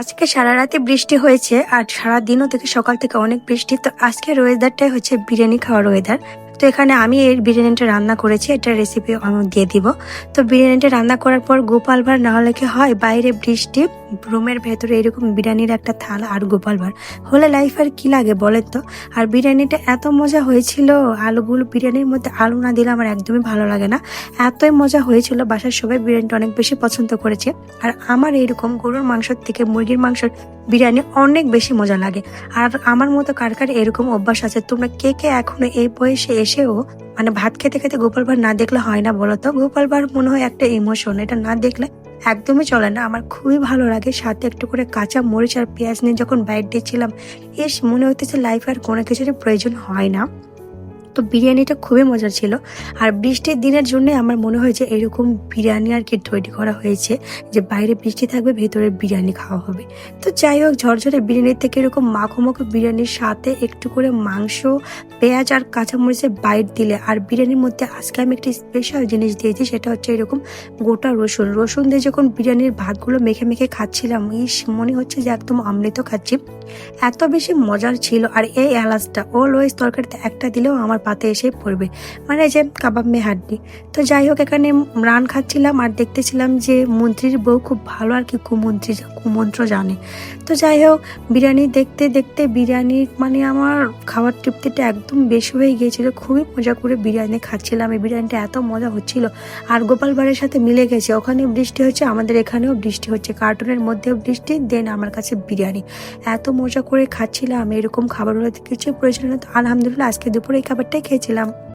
আজকে সারা রাতে বৃষ্টি হয়েছে আর সারা দিনও থেকে সকাল থেকে অনেক বৃষ্টি। তো আজকের ওয়েদারটাই হচ্ছে বিরিয়ানি খাওয়ার ওয়েদার। তো এখানে আমি এই বিরিয়ানিটা রান্না করেছি, এটা রেসিপি আমি দিয়ে দিব। তো বিরিয়ানিটা রান্না করার পর গোপাল ভাঁড় না হলে কি হয়, বাইরে বৃষ্টি, রুমের ভেতরে এরকম বিরিয়ানির একটা থালা আর গোপাল ভাঁড় হলে লাইফ আর কি লাগে বলেন তো। আর বিরিয়ানিটা এত মজা হয়েছিল, আলুগুলো বিরিয়ানির মধ্যে আলু না দিলে আমার একদমই ভালো লাগে না। এতই মজা হয়েছিল, বাসার সবাই বিরিয়ানিটা অনেক বেশি পছন্দ করেছে। আর আমার এইরকম গরুর মাংসের থেকে মুরগির মাংসের বিরিয়ানি অনেক বেশি মজা লাগে। আর আমার মতো কার কার এরকম অভ্যাস আছে, তোমরা কে কে এখনো এই বয়সে এসেও মানে ভাত খেতে খেতে গোপাল ভাঁড় না দেখলে হয় না বলো তো? গোপাল ভাঁড় মনে হয় একটা ইমোশন, এটা না দেখলে একদমই চলে না। আমার খুবই ভালো লাগে, সাথে একটু করে কাঁচা মরিচ আর পেঁয়াজ নিয়ে যখন বাইট দিচ্ছিলাম, এস মনে হতেছে লাইফ আর কোনো কিছুরই প্রয়োজন হয় না। তো বিরিয়ানিটা খুবই মজার ছিল। আর বৃষ্টির দিনের জন্য আমার মনে হয় যে এরকম বিরিয়ানি আর কি তৈরি করা হয়েছে, যে বাইরে বৃষ্টি থাকবে, ভেতরে বিরিয়ানি খাওয়া হবে। তো যাই হোক, ঝরঝরে বিরিয়ানির থেকে এরকম মাখো মাখো বিরিয়ানির সাথে একটু করে মাংস, পেঁয়াজ আর কাঁচামরিচের বাইট দিলে, আর বিরিয়ানির মধ্যে আজকে আমি একটি স্পেশাল জিনিস দিয়েছি, সেটা হচ্ছে এরকম গোটা রসুন। রসুন দিয়ে যখন বিরিয়ানির ভাতগুলো মেখে মেখে খাচ্ছিলাম, মনে হচ্ছে যে একদম অমৃত খাচ্ছি, এত বেশি মজার ছিল। আর এই এলাচটা অলওয়েজ তরকারিতে একটা দিলেও আমার পাতে এসে পড়বে, মানে যে কাবাব মে হাড্ডি। তো যাই হোক, এখানে রান খাচ্ছিলাম আর দেখতেছিলাম যে মন্ত্রীর বউ খুব ভালো আর কি কুমন্ত্র জানে। তো যাই হোক, বিরিয়ানি দেখতে দেখতে বিরিয়ানি মানে আমার খাওয়ার তৃপ্তিটা একদম বেশি হয়ে গিয়েছিল। খুবই মজা করে বিরিয়ানি খাচ্ছিলাম, এই বিরিয়ানিটা এত মজা হচ্ছিল। আর গোপাল ভাঁড়ের সাথে মিলে গেছে, ওখানে বৃষ্টি হচ্ছে, আমাদের এখানেও বৃষ্টি হচ্ছে, কার্টুনের মধ্যেও বৃষ্টি, দেন আমার কাছে বিরিয়ানি। এত মজা করে খাচ্ছিলাম, এরকম খাবার হলে কিছু প্রয়োজন হতো। আলহামদুলিল্লাহ আজকে দুপুরে এই খাবারটাই খেয়েছিলাম।